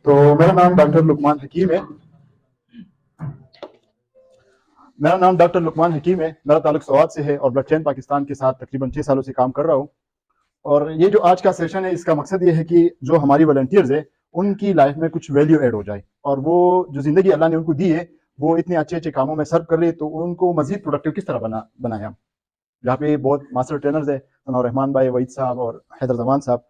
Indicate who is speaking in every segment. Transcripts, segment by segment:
Speaker 1: तो मेरा नाम डॉक्टर लुकमान हकीम है। मेरा ताल्लुक सवात से है और ब्लड चेन पाकिस्तान के साथ तकरीबन 6 सालों से काम कर रहा हूँ। और ये जो आज का सेशन है, इसका मकसद ये है कि जो हमारी वॉलंटियर्स है उनकी लाइफ में कुछ वैल्यू ऐड हो जाए, और वो जो ज़िंदगी अल्लाह ने उनको दी है वो इतने अच्छे-अच्छे कामों में सर्व कर रहे हैं, तो उनको मज़ीद प्रोडक्टिव किस तरह बनाएँ हम। यहाँ पे बहुत मास्टर ट्रेनर्स हैं, सना रहमान भाई, वहीद साहब और हैदर जमान साहब।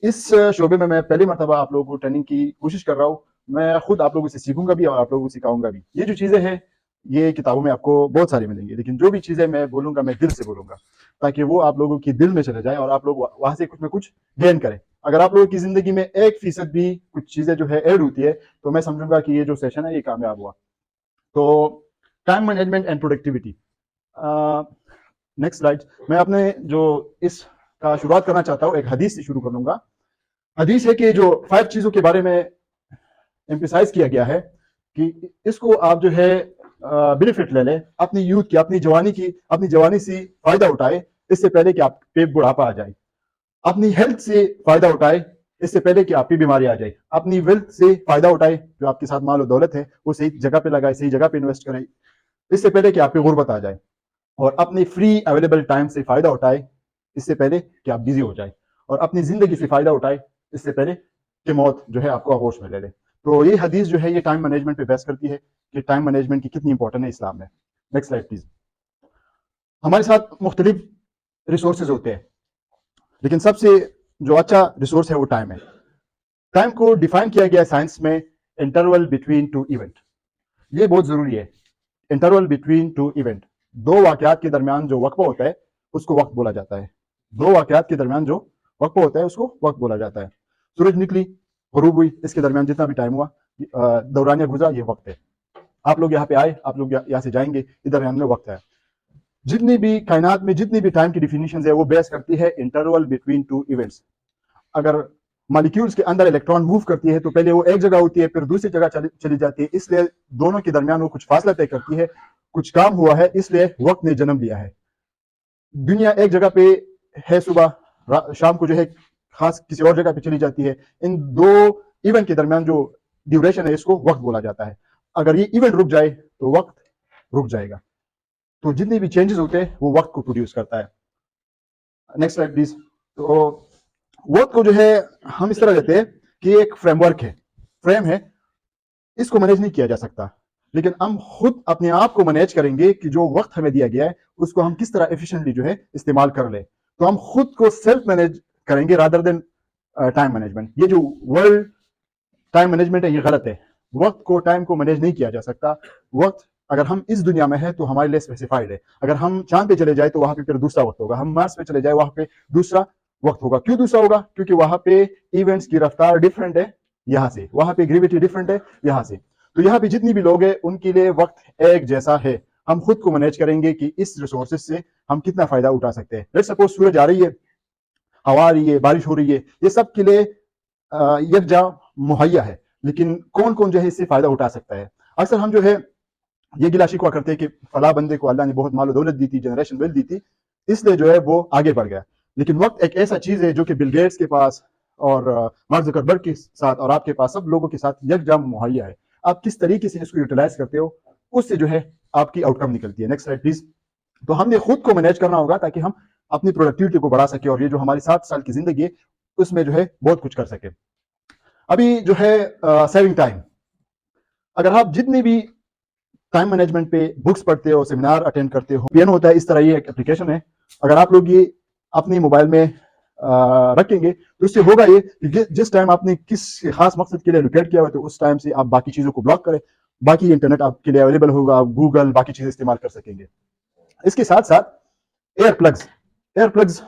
Speaker 1: इस शोबे में मैं पहली मर्तबा आप लोगों को ट्रेनिंग की कोशिश कर रहा हूँ। मैं खुद आप लोगों से सीखूंगा भी और आप लोगों को सिखाऊंगा भी। ये जो चीज़ें हैं ये किताबों में आपको बहुत सारी मिलेंगी, लेकिन जो भी चीज़ें मैं बोलूंगा मैं दिल से बोलूंगा, ताकि वो आप लोगों की दिल में चले जाए और आप लोग वहां से कुछ ना कुछ गेन करें। अगर आप लोगों की जिंदगी में 1% भी कुछ चीज़ें जो है ऐड होती है, तो मैं समझूंगा कि ये जो सेशन है ये कामयाब हुआ। तो time management and productivity, next slide. मैं अपने जो इस का शुरुआत करना चाहता हूँ एक हदीस से शुरू कर लूंगा। हदीस है कि जो 5 चीजों के बारे में एम्फेसाइज किया गया है कि इसको आप जो है बेनिफिट ले लें अपनी यूथ की, अपनी जवानी से फायदा उठाए इससे पहले कि आप पे बुढ़ापा आ जाए। अपनी हेल्थ से फायदा उठाए इससे पहले कि आपकी बीमारी आ जाए। अपनी वेल्थ से फायदा उठाए, जो आपके साथ माल और दौलत है वो सही जगह पे लगाए, सही जगह पे इन्वेस्ट करें इससे पहले कि आप पे गुर्बत आ जाए। और अपनी फ्री अवेलेबल टाइम से फायदा उठाए इससे पहले कि आप बिजी हो जाए। और अपनी जिंदगी से फायदा उठाए इससे पहले कि मौत जो है आपको आगोश में ले ले। तो ये हदीस जो है ये टाइम मैनेजमेंट पे बहस करती है कि टाइम मैनेजमेंट की कितनी इंपॉर्टेंट है इस्लाम में। Next slide please. हमारे साथ मुख्तलिफ रिसोर्सेज होते हैं, लेकिन सबसे जो अच्छा रिसोर्स है वो टाइम है। टाइम को डिफाइन किया गया साइंस में इंटरवल बिटवीन टू इवेंट। ये बहुत जरूरी है। इंटरवल बिटवीन टू इवेंट, दो वाकयात के दरमियान जो वक्फा होता है उसको वक्त बोला जाता है। दो वाकयात के दरमियान जो वक्फा होता है उसको वक्त बोला जाता है। सूरज निकली, गुरूब हुई, इसके दरमियान जितना भी टाइम हुआ, दौरानिया गुजरा, ये वक्त है। आप लोग यहाँ पे आए, आप लोग यहाँ से जाएंगे, इधर दरमियान में वक्त है। जितनी भी कायनात में जितनी भी टाइम की डिफिनेशन है वो बेस करती है इंटरवल बिटवीन टू इवेंट्स। अगर मॉलिक्यूल्स के अंदर इलेक्ट्रॉन मूव करती है तो पहले वो एक जगह होती है, फिर दूसरी जगह चली जाती है, इसलिए दोनों के दरमियान वो कुछ फासला तय करती है। कुछ काम हुआ है इसलिए वक्त ने जन्म लिया है। दुनिया एक जगह पे है सुबह, शाम को जो है खास किसी और जगह पे चली जाती है। इन दो इवेंट के दरमियान जो ड्यूरेशन है इसको वक्त बोला जाता है। अगर ये इवेंट रुक जाए तो वक्त रुक जाएगा। तो जितने भी चेंजेस होते हैं वो वक्त को प्रोड्यूस करता है। Next slide please. तो वक्त को जो है हम इस तरह लेते हैं कि एक फ्रेमवर्क है, फ्रेम है, इसको मैनेज नहीं किया जा सकता, लेकिन हम खुद अपने आप को मैनेज करेंगे कि जो वक्त हमें दिया गया है उसको हम किस तरह एफिशिएंटली जो है इस्तेमाल कर ले। तो हम खुद को सेल्फ मैनेज करेंगे रादर देन टाइम मैनेजमेंट। ये जो वर्ल्ड टाइम मैनेजमेंट है ये गलत है। वक्त को, टाइम को मैनेज नहीं किया जा सकता। वक्त अगर हम इस दुनिया में है तो हमारे लिए स्पेसिफाइड है। अगर हम चांद पे चले जाए तो वहां पे फिर दूसरा वक्त होगा, हम मार्स पे चले जाए वहां पे दूसरा वक्त होगा। क्यों दूसरा होगा? क्योंकि वहां पे इवेंट्स की रफ्तार डिफरेंट है यहाँ से, वहां पे ग्रेविटी डिफरेंट है यहाँ से। तो यहाँ पे जितनी भी लोग हैं उनके लिए वक्त एक जैसा है। हम खुद को मैनेज करेंगे कि इस रिसोर्सेज से हम कितना फायदा उठा सकते हैं। लेट्स सपोज सूरज आ रही है, हवा आ रही है, बारिश हो रही है, ये सब के लिए यकजा मुहैया है, लेकिन कौन कौन जो है इससे फायदा उठा सकता है। अक्सर हम जो है ये गिला शिकवा करते हैं कि फला बंदे को अल्लाह ने बहुत माल दौलत दी थी, जनरेशन वेल्थ दी थी, इसलिए जो है वो आगे बढ़ गया। लेकिन वक्त एक ऐसा चीज है जो कि बिल गेट्स के पास और मार्क जुकरबर्ग के साथ और आपके पास सब लोगों के साथ यकजा मुहैया है। आप किस तरीके से इसको यूटिलाइज करते हो उससे जो है आपकी आउटकम निकलती है। Next slide please. तो हमने खुद को मैनेज करना होगा ताकि हम अपनी प्रोडक्टिविटी को बढ़ा सके और ये जो हमारी 7 साल की जिंदगी है उसमें जो है बहुत कुछ कर सके। अभी जो है सेविंग टाइम, अगर आप जितनी भी टाइम मैनेजमेंट पे बुक्स पढ़ते हो, सेमिनार अटेंड करते हो, पियानो होता है, इस तरह ये एक एप्लीकेशन है, अगर आप लोग ये अपने मोबाइल में रखेंगे तो इससे होगा ये कि जिस टाइम आपने किस खास मकसद के लिए लोकेट किया हुआ तो उस टाइम से आप बाकी चीजों को ब्लॉक करें, बाकी इंटरनेट आपके लिए अवेलेबल होगा, आप गूगल बाकी चीजें इस्तेमाल कर सकेंगे। इसके साथ साथ एयर प्लग्स, एयरबड्स,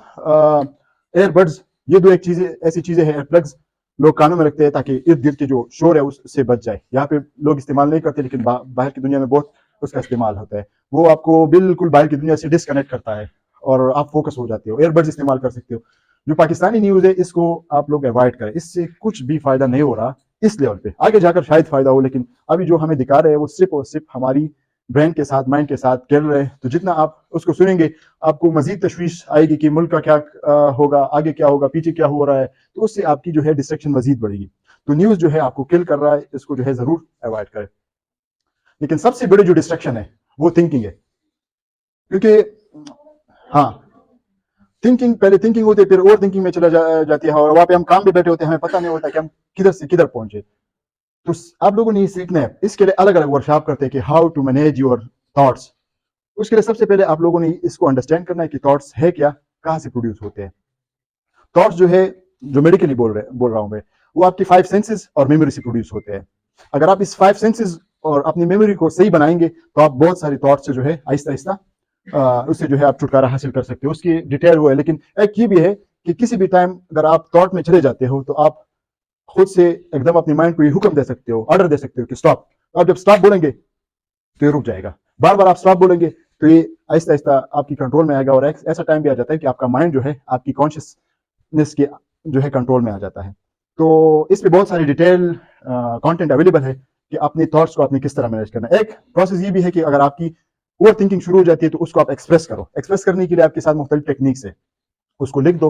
Speaker 1: ये दो एक चीजें ऐसी चीजें हैं। एयर प्लग्स लोग कानों में रखते हैं ताकि इर्द गिर्द के जो शोर है उससे बच जाए। यहाँ पे लोग इस्तेमाल नहीं करते, लेकिन बाहर की दुनिया में बहुत उसका इस्तेमाल होता है। वो आपको बिल्कुल बाहर की दुनिया से डिस्कनेक्ट करता है और आप फोकस हो जाते हो। एयरबड्स इस्तेमाल कर सकते हो। जो पाकिस्तानी न्यूज है इसको आप लोग अवॉइड करें, इससे कुछ भी फायदा नहीं हो रहा इस लेवल पे। आगे जाकर शायद फायदा हो, लेकिन अभी जो हमें दिखा रहे हैं वो सिर्फ और सिर्फ हमारी ब्रेन के साथ, माइंड के साथ खेल रहे हैं। तो जितना आप उसको सुनेंगे आपको मजीद तशवीश आएगी कि मुल्क का क्या होगा, आगे क्या होगा, पीछे क्या हो रहा है, तो उससे आपकी जो है डिस्ट्रैक्शन मजीद बढ़ेगी। तो न्यूज़ जो है आपको किल कर रहा है, इसको जो है ज़रूर अवॉइड करें। लेकिन सबसे बड़ी जो डिस्ट्रैक्शन है वो थिंकिंग है, क्योंकि हाँ, थिंकिंग पहले थिंकिंग होती है, फिर ओवर थिंकिंग में जाती है, और वहाँ पे हम काम भी बैठे होते हैं, हमें पता नहीं होता कि हम किधर से किधर पहुंचे। तो आप लोगों ने ये सीखना है, इसके लिए अलग अलग वर्कशॉप करते हैं कि how to manage your thoughts. उसके लिए सबसे पहले आप लोगों ने इसको अंडरस्टैंड करना है कि थॉट्स है क्या, कहाँ से प्रोड्यूस होते हैं। थॉट्स जो है, जो मेडिकली बोल रहा हूँ मैं, वो आपकी 5 सेंसेस और मेमोरी से प्रोड्यूस होते हैं। अगर आप इस 5 सेंसेस और अपनी मेमोरी को सही बनाएंगे तो आप बहुत सारी थॉट्स से जो है आहिस्ता आहिस्ता उससे जो है आप छुटकारा हासिल कर सकते हो। उसकी डिटेल वो है, लेकिन एक ये भी है कि किसी भी टाइम अगर आप थॉट में चले जाते हो तो आप खुद से एकदम अपनी माइंड को ये हुक्म दे सकते हो, ऑर्डर दे सकते हो कि स्टॉप। आप जब स्टॉप बोलेंगे तो ये रुक जाएगा। बार बार आप स्टॉप बोलेंगे तो ये आहिस्ता आहिस्ता आपकी कंट्रोल में आएगा, और ऐसा टाइम भी आ जाता है कि आपका माइंड जो है आपकी कॉन्शियसनेस के जो है कंट्रोल में आ जाता है। तो इस पे बहुत सारी डिटेल कंटेंट अवेलेबल है कि अपने थॉट्स को आपने किस तरह मैनेज करना है। एक प्रोसेस ये भी है कि अगर आपकी ओवर थिंकिंग शुरू हो जाती है तो उसको आप एक्सप्रेस करो। एक्सप्रेस करने के लिए आपके साथ मुख्तलिफ टेक्निक्स है। उसको लिख दो,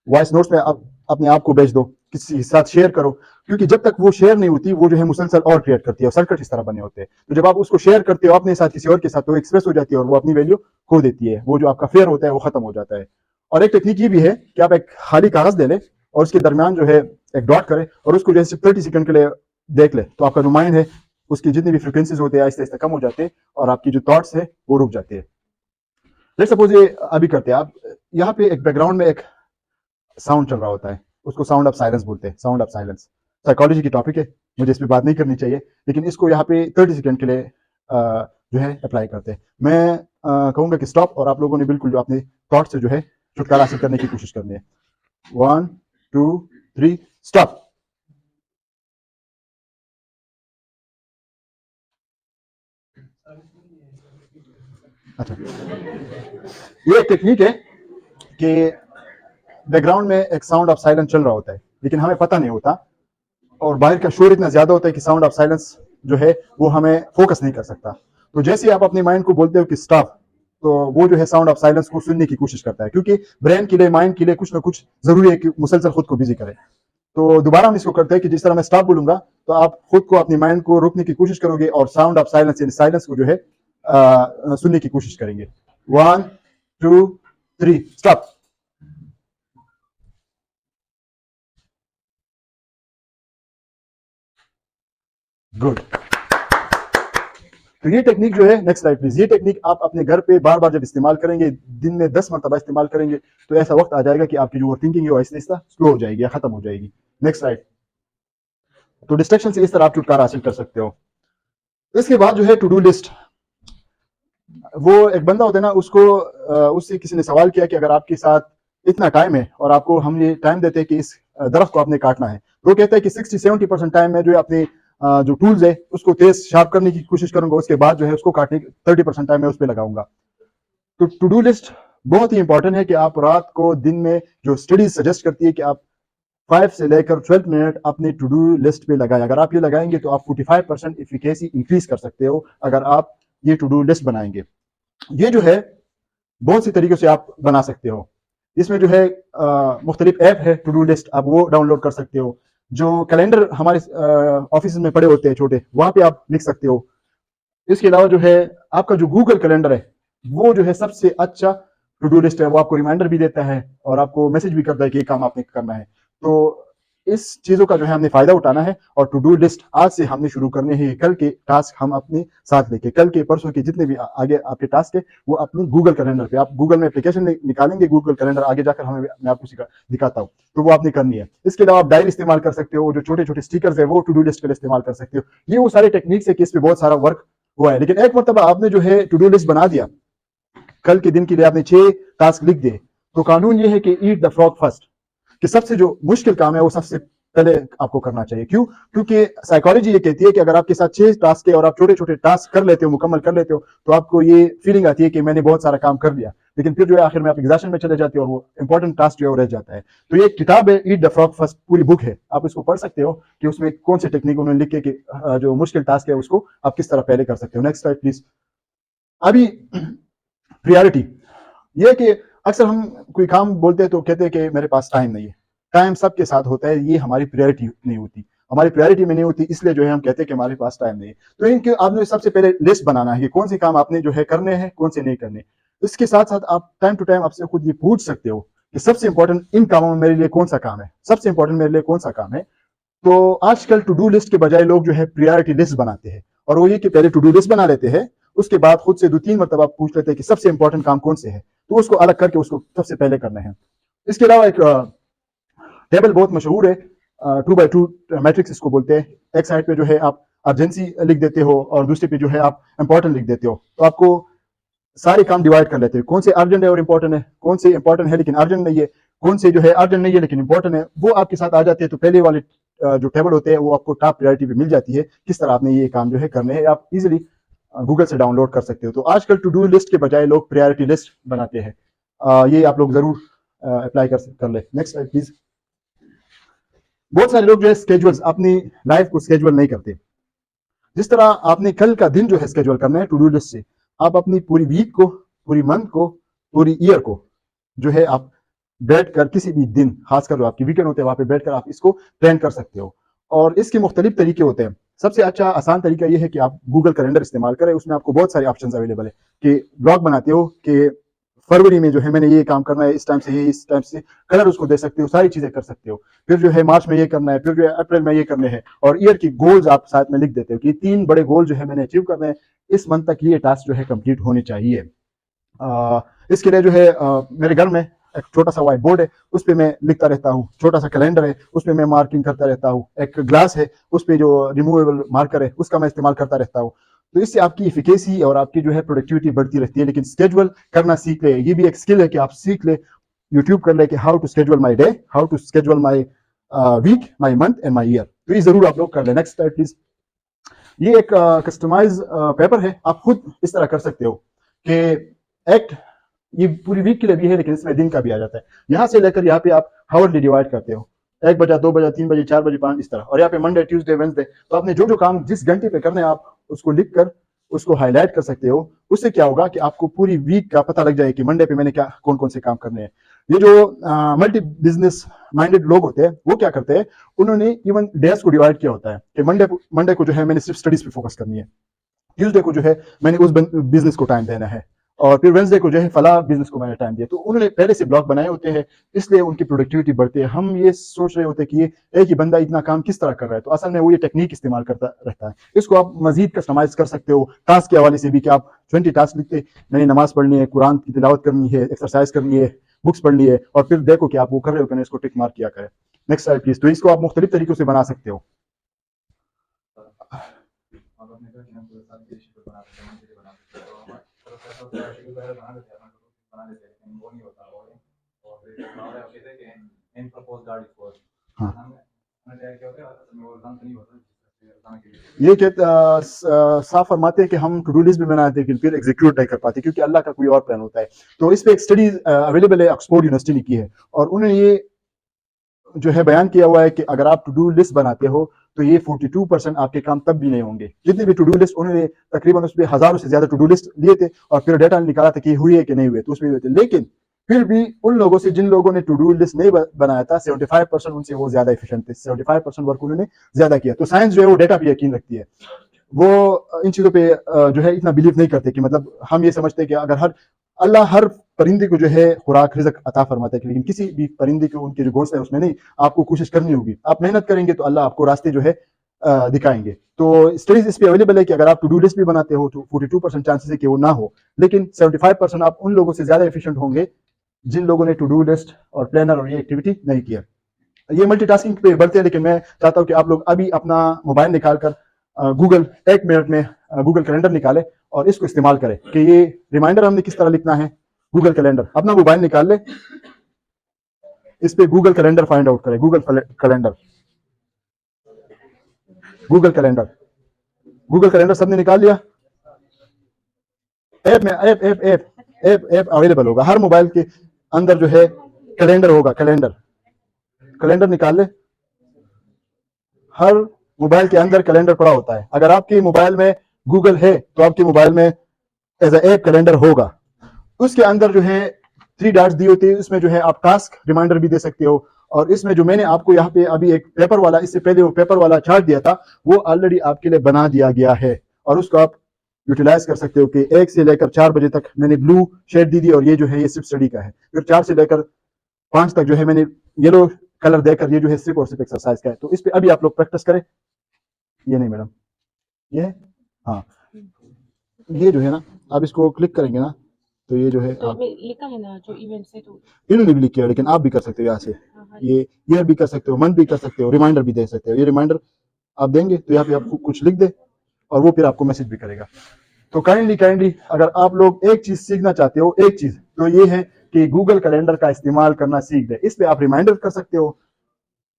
Speaker 1: वॉइस नोट्स में आप अपने आप को भेज दो, किसी के साथ शेयर करो, क्योंकि जब तक वो शेयर नहीं होती वो जो है मुसलसल और क्रिएट करती है और सर्किट इस तरह बने होते हैं। तो जब आप उसको शेयर करते हो अपने साथ किसी और के साथ तो एक्सप्रेस हो जाती है और वो अपनी वैल्यू खो देती है, वो जो आपका फेयर होता है वो खत्म हो जाता है। और एक टेक्निक ये भी है कि आप एक खाली कागज दे लें और उसके दरमियान जो है एक डॉट करें और उसको जैसे 30 सेकंड के लिए देख ले, तो आपका जो माइंड है उसकी जितनी भी फ्रिक्वेंसीज होते हैं आहिस्ता आहिस्ता कम हो जाते हैं और आपकी जो थॉट्स है वो रुक जाते हैं। लेट्स सपोज ये अभी करते हैं आप, यहाँ पे एक बैकग्राउंड में एक साउंड चल रहा होता है, उसको साउंड ऑफ साइलेंस बोलते हैं। साउंड ऑफ साइलेंस साइकोलॉजी की टॉपिक है, मुझे इस पर बात नहीं करनी चाहिए, लेकिन इसको यहाँ पे 30 सेकंड के लिए जो है अप्लाई करते हैं। मैं कहूँगा कि स्टॉप, और आप लोगों ने बिल्कुल जो अपने थॉट से जो है छुटकारा हासिल करने की कोशिश करनी है। 1 2 3 स्टॉप। अच्छा, ये एक टेक्निक है कि बैकग्राउंड में एक साउंड ऑफ साइलेंस चल रहा होता है, लेकिन हमें पता नहीं होता, और बाहर का शोर इतना ज्यादा होता है कि साउंड ऑफ साइलेंस जो है वो हमें फोकस नहीं कर सकता। तो जैसे ही आप अपने माइंड को बोलते हो कि स्टॉप, तो वो जो है साउंड ऑफ साइलेंस को सुनने की कोशिश करता है, क्योंकि ब्रेन के लिए, माइंड के लिए कुछ ना कुछ जरूरी है कि मुसलसल खुद को बिजी करे। तो दोबारा हम इसको करते हैं कि जिस तरह मैं स्टॉप बोलूंगा तो आप खुद को, अपनी माइंड को रोकने की कोशिश करोगे और साउंड ऑफ साइलेंस यानी साइलेंस को जो है सुनने की कोशिश करेंगे। 1 2 3 स्टॉप। गुड। तो ये टेक्निक जो है, नेक्स्ट स्लाइड प्लीज, ये टेक्निक आप अपने घर पे बार बार जब इस्तेमाल करेंगे, दिन में 10 मरतबा इस्तेमाल करेंगे, तो ऐसा वक्त आ जाएगा कि आपकी जो ओवर थिंकिंग है वो आहिस्ता आहिस्ता स्लो हो जाएगी या खत्म हो जाएगी। Next slide. तो डिस्ट्रैक्शन से इस तरह आप छुटकारा हासिल कर सकते हो। इसके बाद जो है टू डू लिस्ट, वो एक बंदा होता है ना, उससे किसी ने सवाल किया कि अगर आपके साथ इतना टाइम है और आपको हम ये टाइम देते हैं कि इस दरख्त को आपने काटना है, तो वो कहता है कि 60-70% टाइम में जो है अपने जो टूल्स है उसको तेज शार्प करने की कोशिश करूंगा, उसके बाद जो है उसको काटने 30% टाइम मैं उस पर लगाऊंगा। तो टू डू लिस्ट बहुत ही इंपॉर्टेंट है कि आप रात को, दिन में, जो स्टडीज सजेस्ट करती है कि आप 5 से लेकर 12 मिनट अपने टू डू लिस्ट पे लगाएं। अगर आप ये लगाएंगे तो आप 45% इफिकेसी इंक्रीज कर सकते हो अगर आप ये टू डू लिस्ट बनाएंगे। ये जो है बहुत सी तरीकों से आप बना सकते हो। इसमें जो है मुख्तलिफ ऐप है टू डू लिस्ट, आप वो डाउनलोड कर सकते हो। जो कैलेंडर हमारे ऑफिस में पड़े होते हैं छोटे, वहां पे आप लिख सकते हो। इसके अलावा जो है आपका जो गूगल कैलेंडर है वो जो है सबसे अच्छा टू डू लिस्ट है। वो आपको रिमाइंडर भी देता है और आपको मैसेज भी करता है कि ये काम आपने करना है। तो इस चीजों का जो है हमने फायदा उठाना है, और टू डू लिस्ट आज से हमने शुरू करने हैं। कल के टास्क हम अपने साथ लेके, कल के परसों के जितने भी आगे आपके टास्क है वो अपने गूगल कैलेंडर पे, आप गूगल में एप्लीकेशन निकालेंगे गूगल कैलेंडर, आगे जाकर हमें, मैं आपको दिखाता हूँ, तो वो आपने करनी है। इसके अलावा आप डायरी इस्तेमाल कर सकते हो, जो छोटे छोटे स्टिकर्स है वो टू डू लिस्ट के लिए इस्तेमाल कर सकते हो। ये वो सारे टेक्निक्स है कि इस पे बहुत सारा वर्क हुआ है। लेकिन एक मरतबा आपने जो है टू डू लिस्ट बना दिया, कल के दिन के लिए आपने 6 टास्क लिख दिए, तो कानून ये है कि ईट द फ्रॉग फर्स्ट, कि सबसे जो मुश्किल काम है वो सबसे पहले आपको करना चाहिए। क्यों? क्योंकि साइकोलॉजी ये कहती है कि अगर आपके साथ 6 टास्क है और आप छोटे छोटे टास्क कर लेते हो, मुकम्मल कर लेते हो, तो आपको ये फीलिंग आती है कि मैंने बहुत सारा काम कर लिया, लेकिन फिर जो है आखिर में आप एग्जॉशन में चले जाते हो और वो इंपॉर्टेंट टास्क जो है वो रह जाता है। तो ये एक किताब है, ईट द फ्रॉग फर्स्ट, पूरी बुक है, आप इसको पढ़ सकते हो कि उसमें कौन सी टेक्निक उन्होंने लिखे कि जो मुश्किल टास्क है उसको आप किस तरह पहले कर सकते हो। Next slide please. अभी प्रियोरिटी ये कि अक्सर हम कोई काम बोलते हैं तो कहते हैं कि मेरे पास टाइम नहीं है। टाइम सबके साथ होता है, ये हमारी प्रायोरिटी नहीं होती। हमारी प्रायोरिटी में नहीं होती, इसलिए जो है हम कहते हैं कि हमारे पास टाइम नहीं है। तो इनके आपने सबसे पहले लिस्ट बनाना है कि कौन से काम आपने जो है करने हैं, कौन से नहीं करने। इसके साथ साथ आप टाइम टू टाइम आपसे खुद ये पूछ सकते हो कि सबसे इंपॉर्टेंट इन कामों में मेरे लिए कौन सा काम है, सबसे इंपॉर्टेंट मेरे लिए कौन सा काम है। तो आजकल टू डू लिस्ट के बजाय लोग जो है प्रायोरिटी लिस्ट बनाते हैं, और वो ये कि पहले टू डू लिस्ट बना लेते हैं, उसके बाद खुद से 2-3 मरतबा पूछ लेते हैं कि सबसे इंपॉर्टेंट काम कौन से है, तो उसको अलग करके उसको सबसे पहले करना है। इसके अलावा एक टेबल बहुत मशहूर है, 2x2 मैट्रिक्स इसको बोलते हैं। एक साइड पे जो है आप अर्जेंसी लिख देते हो और दूसरे पे जो है आप इंपॉर्टेंट लिख देते हो, तो आपको सारे काम डिवाइड कर लेते हो, कौन से अर्जेंट है और इंपॉर्टेंट है, कौन से इंपॉर्टेंट है लेकिन अर्जेंट नहीं है, कौन से जो है अर्जेंट नहीं है लेकिन इंपॉर्टेंट है, वो आपके साथ आ जाते हैं। तो पहले वाले जो टेबल होते हैं वो आपको टॉप प्रायोरिटी पे मिल जाती है, किस तरह आपने ये काम जो है करने हैं, आप इजीली गूगल से डाउनलोड कर सकते हो। तो आजकल टू डू लिस्ट के बजाय लोग प्रायोरिटी लिस्ट बनाते हैं, ये आप लोग जरूर अप्लाई कर ले। Next slide please. बहुत सारे लोग जो है स्केड्यूल्स, अपनी लाइफ को स्केड्यूल नहीं करते। जिस तरह आपने कल का दिन जो है स्केड्यूल करना है टू डू लिस्ट से, आप अपनी पूरी वीक को, पूरी मंथ को, पूरी ईयर को जो है आप बैठकर किसी भी दिन, खासकर जो आपकी वीकेंड होते हैं वहां पे बैठकर आप इसको प्लान कर सकते हो। और इसके मुख्तलिफ तरीके होते हैं। सबसे अच्छा आसान तरीका यह है कि आप गूगल कैलेंडर इस्तेमाल करें, उसमें आपको बहुत सारे ऑप्शंस अवेलेबल है कि ब्लॉग बनाते हो कि फरवरी में जो है मैंने ये काम करना है, इस टाइम से ये, इस टाइम से कलर उसको दे सकते हो, सारी चीजें कर सकते हो। फिर जो है मार्च में ये करना है, फिर जो है अप्रैल में ये करने हैं, और ईयर की गोल्स आप साथ में लिख देते हो कि 3 बड़े गोल जो है मैंने अचीव करने हैं, इस मंथ तक ये टास्क जो है कंप्लीट होने चाहिए। इसके लिए जो है मेरे घर में एक छोटा सा व्हाइट बोर्ड है, उस पर मैं लिखता रहता हूँ, छोटा सा कैलेंडर है उस पर मैं मार्किंग करता रहता हूँ, एक ग्लास है उस पर जो रिमूवेबल मार्कर है उसका मैं इस्तेमाल करता रहता हूँ। तो इससे आपकी इफिकेसी और आपकी जो है प्रोडक्टिविटी बढ़ती रहती है। लेकिन स्केड्यूल करना सीख ले, ये भी एक स्किल है कि आप सीख ले, यूट्यूब कर ले कि how to schedule my day, how to schedule my week, my month and my year. तो ये जरूर आप लोग कर ले। Next slide please. ये एक कस्टमाइज पेपर है, आप खुद इस तरह कर सकते हो कि एक्ट ये पूरी वीक के लिए भी है लेकिन इसमें दिन का भी आ जाता है। यहाँ से लेकर यहाँ पे आप हावरली डिवाइड करते हो, 1 बजा, 2 बजा, 3 बजे, 4 बजे, 5 इस तरह, और यहाँ पे मंडे, ट्यूसडे, वेंसडे। तो आपने जो जो काम जिस घंटे पे करने हैं आप उसको लिख कर उसको हाईलाइट कर सकते हो। उससे क्या होगा कि आपको पूरी वीक का पता लग जाए कि मंडे पे मैंने क्या कौन कौन से काम करने हैं। ये जो मल्टी बिजनेस माइंडेड लोग होते हैं वो क्या करते हैं, उन्होंने इवन डेज को डिवाइड किया होता है कि मंडे को जो है मैंने सिर्फ स्टडीज पे फोकस करनी है, ट्यूसडे को जो है मैंने उस बिजनेस को टाइम देना है, और फिर वेंसडे को जो है फला बिजनेस को मैंने टाइम दिया। तो उन्होंने पहले से ब्लॉक बनाए होते हैं, इसलिए उनकी प्रोडक्टिविटी बढ़ती है। हम ये सोच रहे होते हैं कि ये एक ही बंदा इतना काम किस तरह कर रहा है, तो असल में वो ये टेक्निक इस्तेमाल करता रहता है। इसको आप मजीद कस्टमाइज कर सकते हो टास्क के हवाले से भी कि आप 20 टास्क लिखते, मैंने नमाज पढ़नी है, कुरान की तिलावत करनी है, एक्सरसाइज करनी है, बुक्स पढ़नी है, और फिर देखो कि आप वो कर रहे हो कि नहीं, इसको टिक मार्क किया करें। Next slide please. तो इसको आप मुख्तलिफ तरीकों से बना सकते हो। ये साफ फरमाते हैं कि हम टू डू लिस्ट भी बनाते हैं लेकिन फिर एग्जीक्यूट नहीं कर पाते क्योंकि अल्लाह का कोई और प्लान होता है। तो इस पे एक स्टडी अवेलेबल है, ऑक्सफोर्ड यूनिवर्सिटी ने की है, और उन्होंने ये जो है बयान किया हुआ है कि अगर आप टू डू लिस्ट बनाते हो तो ये 42% आपके काम तब भी नहीं होंगे। जितने भी टू डू लिस्ट उन्होंने तकरीबन उसमें हजारों से ज्यादा टू डू लिस्ट लिए थे और फिर डेटा निकाला था कि हुए कि नहीं हुए, तो उसमें हुए थे। लेकिन फिर भी उन लोगों से जिन लोगों ने टू डू लिस्ट नहीं बनाया था, 75% उनसे वो ज्यादा एफिशिएंट थे, 75% वर्क उन्होंने ज्यादा किया। तो साइंस जो है वो डेटा पे यकीन रखती है, वो इन चीजों पे जो है इतना बिलीव नहीं करते कि मतलब हम ये समझते हैं कि अगर अल्लाह हर परिंदे को जो है खुराक रिज़्क अता फरमाता है, लेकिन किसी भी परिंदे को उनके जो घोंसले है उसमें नहीं, आपको कोशिश करनी होगी, आप मेहनत करेंगे तो अल्लाह आपको रास्ते जो है दिखाएंगे। तो स्टडीज इस पे अवेलेबल है कि अगर आप टू डू लिस्ट भी बनाते हो तो 42% चांसेस है कि वो ना हो, लेकिन 75% आप उन लोगों से ज्यादा एफिशिएंट होंगे जिन लोगों ने टू डू लिस्ट और प्लानर और ये एक्टिविटी नहीं किया। ये मल्टीटास्किंग पे बढ़ते हैं, लेकिन मैं चाहता हूं कि आप लोग अभी अपना मोबाइल निकालकर गूगल 1 मिनट में गूगल कैलेंडर निकाले और इसको इस्तेमाल करें कि ये रिमाइंडर हमने किस तरह लिखना है। गूगल कैलेंडर, अपना मोबाइल निकाल ले, इस पे गूगल कैलेंडर फाइंड आउट करें। Google calendar, Google calendar, Google calendar सबने निकाल लिया। ऐप में ऐप अवेलेबल होगा, हर मोबाइल के अंदर जो है कैलेंडर होगा। कैलेंडर निकाल ले, हर मोबाइल के अंदर कैलेंडर पड़ा होता है। अगर आपके मोबाइल में गूगल है तो आपके मोबाइल में एज ऐप कैलेंडर होगा। उसके अंदर जो है 3 डॉट्स दी होती है, उसमें जो है आप टास्क रिमाइंडर भी दे सकते हो और इसमें जो मैंने आपको यहाँ पे अभी एक पेपर वाला, इससे पहले वो पेपर वाला चार्ट दिया था, वो ऑलरेडी आपके लिए बना दिया गया है और उसको आप यूटिलाइज कर सकते हो कि 1 से लेकर 4 बजे तक मैंने ब्लू शेड दी और ये जो है ये सिर्फ स्टडी का है। फिर 4 से लेकर 5 तक जो है मैंने येलो कलर देकर ये जो है सिर्फ और सिर्फ एक्सरसाइज का है। तो इस पे अभी आप लोग प्रैक्टिस करें। ये नहीं मैडम, ये है, हाँ, ये जो है ना, आप इसको क्लिक करेंगे ना तो ये जो है
Speaker 2: तो लिखा है ना जो इवेंट से, तो
Speaker 1: इन्होंने भी लिखा है, लेकिन आप भी कर सकते हो यहाँ से। ये ईयर भी कर सकते हो, मंथ भी कर सकते हो, रिमाइंडर भी दे सकते हो। ये रिमाइंडर आप देंगे तो यहाँ पे आपको कुछ लिख दे और वो फिर आपको मैसेज भी करेगा। तो काइंडली अगर आप लोग एक चीज सीखना चाहते हो, एक चीज तो ये है कि गूगल कैलेंडर का इस्तेमाल करना सीख दे। इस पे आप रिमाइंडर कर सकते हो,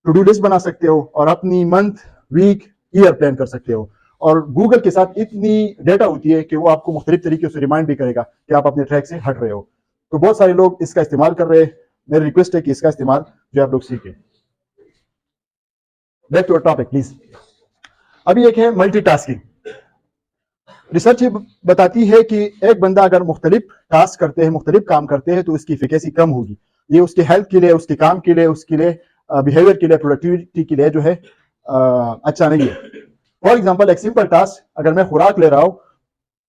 Speaker 1: टू डू लिस्ट बना सकते हो और अपनी मंथ, वीक, ईयर प्लान कर सकते हो। और गूगल के साथ इतनी डेटा होती है कि वो आपको मुख्तलिफ तरीके से रिमाइंड भी करेगा कि आप अपने ट्रैक से हट रहे हो। तो बहुत सारे लोग इसका इस्तेमाल कर रहे हैं। मेरी रिक्वेस्ट है कि इसका इस्तेमाल जो आप लोग सीखें। Back to topic please. अभी एक है मल्टीटास्किंग। रिसर्च ये बताती है कि एक बंदा अगर मुख्तलिफ टास्क करते हैं, मुख्तलिफ काम करते हैं, तो उसकी एफिकेसी कम होगी। ये उसके हेल्थ के लिए, उसके काम के लिए, उसके लिए बिहेवियर के लिए, प्रोडक्टिविटी के लिए जो है अच्छा नहीं है। फॉर एग्जाम्पल, एक सिंपल टास्क, अगर मैं खुराक ले रहा हूं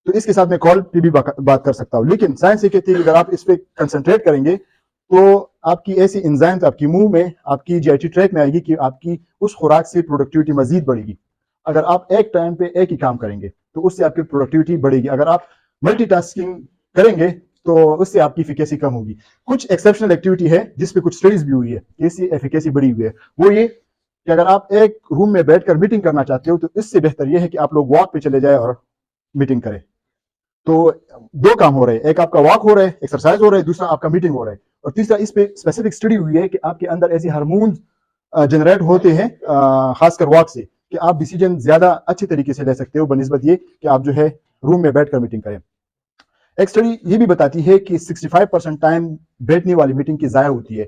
Speaker 1: तो इसके साथ मैं कॉल पे भी बात कर सकता हूं, लेकिन साइंस ये कहती है कि अगर आप इस पे कंसंट्रेट करेंगे तो आपकी ऐसी एंजाइम्स आपकी मुंह में, आपकी जीआईटी ट्रैक में आएगी कि आपकी उस खुराक से प्रोडक्टिविटी मजीद बढ़ेगी। अगर आप एक टाइम पे एक ही काम करेंगे तो उससे आपकी प्रोडक्टिविटी बढ़ेगी। अगर आप मल्टीटास्किंग करेंगे तो उससे आपकी एफिकेसी कम होगी। कुछ एक्सेप्शनल एक्टिविटी है जिसपे कुछ स्टडीज भी हुई है, इससे एफिकेसी बढ़ी हुई है। वो ये कि अगर आप एक रूम में बैठकर मीटिंग करना चाहते हो तो इससे बेहतर यह है कि आप लोग वॉक पे चले जाए और मीटिंग करें। तो 2 काम हो रहे हैं, एक आपका वॉक हो रहा है, एक्सरसाइज हो रहा है, दूसरा आपका मीटिंग हो रहा है। और तीसरा, इस पे स्पेसिफिक स्टडी हुई है कि आपके अंदर ऐसे हार्मोन्स जनरेट होते हैं खासकर वॉक से, कि आप डिसीजन ज्यादा अच्छे तरीके से ले सकते हो बनिस्बत ये कि आप जो है रूम में बैठकर मीटिंग करें। एक स्टडी ये भी बताती है कि 65% टाइम बैठने वाली मीटिंग की जाया होती है।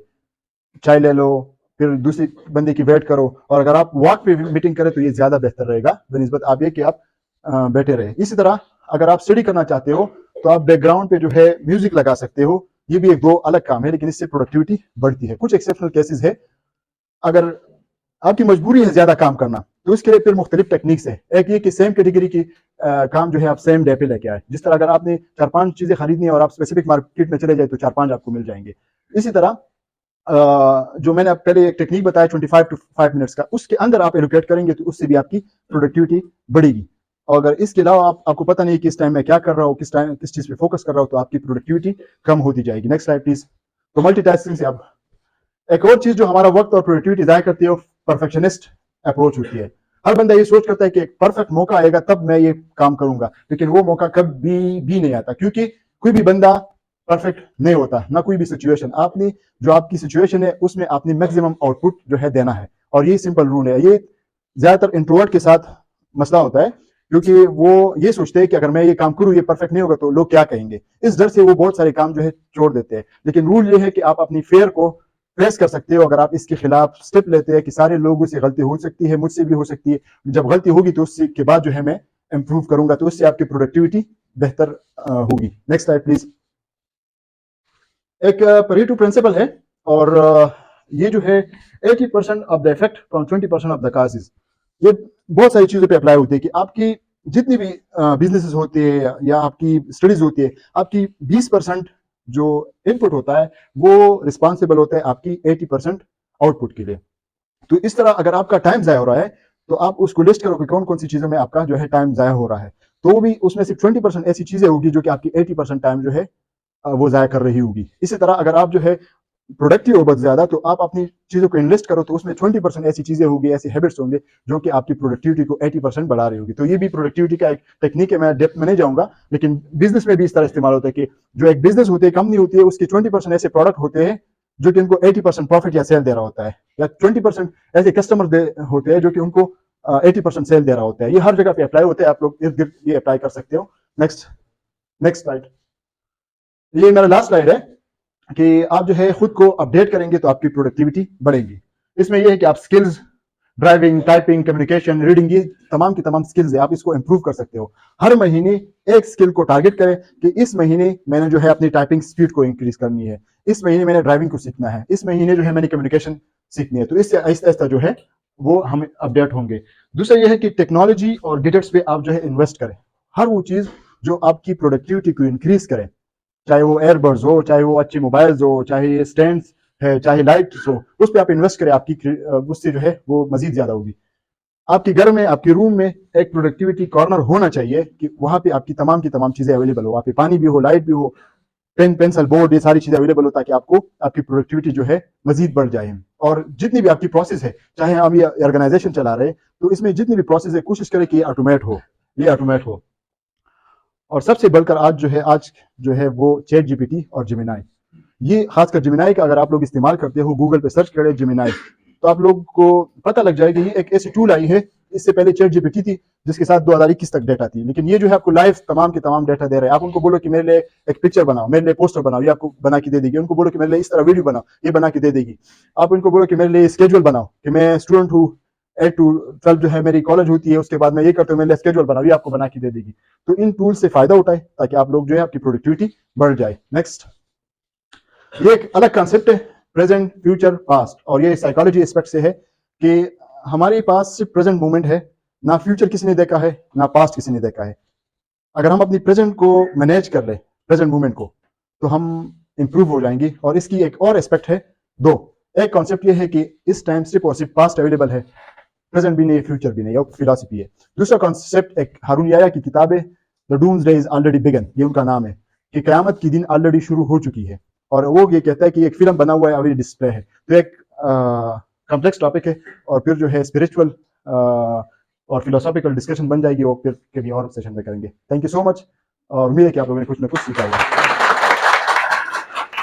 Speaker 1: चाय ले लो, फिर दूसरे बंदे की वेट करो, और अगर आप वॉक पे मीटिंग करें तो ये ज्यादा बेहतर रहेगा बनिस्बत आप ये कि आप बैठे रहे। इसी तरह अगर आप स्टडी करना चाहते हो तो आप बैकग्राउंड पे जो है म्यूजिक लगा सकते हो। ये भी एक 2 अलग काम है, लेकिन इससे प्रोडक्टिविटी बढ़ती है। कुछ एक्सेप्शनल केसेस है, अगर आपकी मजबूरी है ज्यादा काम करना तो इसके लिए फिर मुख्तलिफ टेक्निक्स है। एक ये कि सेम कैटेगरी की काम जो है आप सेम डे पे लेके आए। जिस तरह अगर आपने 4-5 चीजें खरीदनी है और आप स्पेसिफिक मार्केट में चले जाए तो 4-5 आपको मिल जाएंगे। इसी तरह जो मैंने पहले एक टेक्निक बताया 25 to 5 मिनट्स का, उसके अंदर आप एलोकेट करेंगे तो उससे भी आपकी प्रोडक्टिविटी बढ़ेगी। और अगर इसके अलावा आपको पता नहीं किस टाइम में क्या कर रहा हूँ, किस टाइम किस चीज पे फोकस कर रहा हूँ, तो आपकी प्रोडक्टिविटी कम होती जाएगी। Next slide please. तो मल्टीटास्किंग से आप एक और चीज जो हमारा वक्त और प्रोडक्टिविटी जाया करती है, परफेक्शनिस्ट अप्रोच होती है। हर बंदा ये सोच करता है कि एक परफेक्ट मौका आएगा तब मैं ये काम करूंगा, लेकिन वो मौका कभी भी नहीं आता, क्योंकि कोई भी बंदा परफेक्ट नहीं होता, ना कोई भी सिचुएशन। आपने जो आपकी सिचुएशन है उसमें आपने मैक्सिमम आउटपुट जो है देना है, और ये सिंपल रूल है। ये ज्यादातर इंट्रोवर्ट के साथ मसला होता है, क्योंकि वो ये सोचते हैं कि अगर मैं ये काम करूँ ये परफेक्ट नहीं होगा तो लोग क्या कहेंगे। इस डर से वो बहुत सारे काम जो है छोड़ देते हैं। लेकिन रूल ये है कि आप अपनी फेयर को फेस कर सकते हो अगर आप इसके खिलाफ स्टेप लेते हैं कि सारे लोगों से गलती हो सकती है, मुझसे भी हो सकती है। जब गलती होगी तो उससे के बाद जो है मैं इंप्रूव करूंगा, तो उससे आपकी प्रोडक्टिविटी बेहतर होगी। Next slide please. एक परेटो प्रिंसिपल है, और ये जो है 80% of the effect from 20% of the causes. ये बहुत सारी चीजों पे अप्लाई होती है कि आपकी जितनी भी बिजनेसेस होती है या आपकी स्टडीज होती है, आपकी 20% जो इनपुट होता है वो रिस्पॉन्सिबल होता है आपकी 80% आउटपुट के लिए। तो इस तरह अगर आपका टाइम जाया हो रहा है तो आप उसको लिस्ट करो कि कौन कौन सी चीजों में आपका जो है टाइम जाया हो रहा है, तो भी उसमें सिर्फ 20% ऐसी चीजें होगी जो कि आपकी 80% टाइम जो है वो जाया कर रही होगी। इसी तरह अगर आप जो है प्रोडक्टिव हो बहुत ज्यादा, तो आप अपनी चीजों को इन्वेस्ट करो तो उसमें 20% ऐसी चीजें होगी, ऐसे हैबिट्स होंगे जो कि आपकी प्रोडक्टिविटी को 80% बढ़ा रही होगी। तो ये भी प्रोडक्टिविटी का एक टेक्निक है, मैं डेप्थ में नहीं जाऊंगा, लेकिन बिजनेस में भी इस तरह इस्तेमाल होता है कि जो एक बिजनेस होती है, कंपनी होती है, उसके 20% ऐसे प्रोडक्ट होते हैं जो कि उनको 80% प्रॉफिट या सेल दे रहा होता है, या 20% ऐसे कस्टमर होते हैं जो कि उनको 80% सेल दे रहा होता है। ये हर जगह पे अप्लाई होते हैं, आप लोग इर्द गिर्द ये अप्लाई कर सकते हो। Next next slide. ये मेरा लास्ट स्लाइड है कि आप जो है खुद को अपडेट करेंगे तो आपकी प्रोडक्टिविटी बढ़ेगी। इसमें यह है कि आप skills driving, typing, communication, reading, ये तमाम की तमाम स्किल्स है, आप इसको इंप्रूव कर सकते हो। हर महीने एक स्किल को टारगेट करें कि इस महीने मैंने जो है अपनी टाइपिंग स्पीड को इंक्रीज करनी है, इस महीने मैंने ड्राइविंग को सीखना है, इस महीने जो है मैंने कम्युनिकेशन सीखनी है। तो इससे आहिस्ता आहिस्ता जो है वो हमें अपडेट होंगे। दूसरा यह है कि टेक्नोलॉजी और गैजेट्स पे आप जो है इन्वेस्ट करें। हर वो चीज़ जो आपकी प्रोडक्टिविटी को इंक्रीज करे, चाहे वो एयरबड्स हो, चाहे वो अच्छे मोबाइल्स हो, चाहे स्टैंड है, चाहे लाइट्स हो, उस पर आप इन्वेस्ट करें, आपकी उससे जो है वो मजीद ज्यादा होगी। आपके घर में, आपके रूम में एक प्रोडक्टिविटी कॉर्नर होना चाहिए कि वहां पे आपकी तमाम की तमाम चीजें अवेलेबल हो, वहां पे पानी भी हो, लाइट भी हो, पेन, पेंसिल, बोर्ड, ये सारी चीजें अवेलेबल हो, ताकि आपको आपकी प्रोडक्टिविटी जो है मजीद बढ़ जाए। और जितनी भी आपकी प्रोसेस है, चाहे हम ये ऑर्गेनाइजेशन चला रहे हैं, तो इसमें जितनी भी प्रोसेस है कोशिश करें कि ये ऑटोमेट हो, ये ऑटोमेट हो। और सबसे बढ़कर आज जो है वो चैट जीपीटी और जेमिनाई, ये खासकर जेमिनाई का अगर आप लोग इस्तेमाल करते हो, गूगल पे सर्च करें जेमिनाई, तो आप लोग को पता लग जाएगा ये एक ऐसी टूल आई है। इससे पहले चैट जीपीटी थी जिसके साथ 2021 तक डेटा थी, लेकिन ये जो है आपको लाइव तमाम के तमाम डेटा दे रहा है। आप उनको बोलो कि मेरे लिए एक पिक्चर बनाओ, मेरे लिए पोस्टर बनाओ, ये आपको बना के दे देगी। उनको बोलो कि मेरे लिए इस तरह वीडियो बनाओ, ये बना के दे देगी। आप उनको बोलो कि मेरे लिए स्केड्यूल बनाओ, कि मैं स्टूडेंट हूँ, 8 to 12 जो है मेरी कॉलेज होती है, उसके बाद मैं ये करता हूँ, मेरे लिए स्केड्यूल बनाओ, ये आपको बना के दे देगी। तो इन टूल से फायदा उठाए ताकि आप लोग जो है आपकी प्रोडक्टिविटी बढ़ जाए। नेक्स्ट, ये एक अलग कॉन्सेप्ट है, प्रेजेंट, फ्यूचर, पास्ट, और ये साइकोलॉजी एस्पेक्ट से है कि हमारे पास सिर्फ प्रेजेंट मोमेंट है, ना फ्यूचर किसी ने देखा है, ना पास्ट किसी ने देखा है। अगर हम अपनी प्रेजेंट को मैनेज कर ले, प्रेजेंट मोमेंट को, तो हम इंप्रूव हो जाएंगे। और इसकी एक और एस्पेक्ट है, दो, एक कॉन्सेप्ट ये है कि इस टाइम सिर्फ और सिर्फ पास्ट अवेलेबल है, प्रेजेंट भी नहीं, फ्यूचर भी नहीं, और फिलॉसफी है। दूसरा कॉन्सेप्ट एक हारून याया की किताब है, the doomsday is already begun, ये उनका नाम है, कि कयामत की दिन ऑलरेडी शुरू हो चुकी है। और वो ये कहता है कि एक फिल्म बना हुआ है, अभी डिस्प्ले है। तो एक कॉम्प्लेक्स टॉपिक है, और फिर जो है स्पिरिचुअल और फिलोसॉफिकल डिस्कशन बन जाएगी, और फिर कभी और सेशन में करेंगे। थैंक यू सो मच, और उम्मीद है कि आप लोगों ने कुछ ना कुछ सीखा होगा।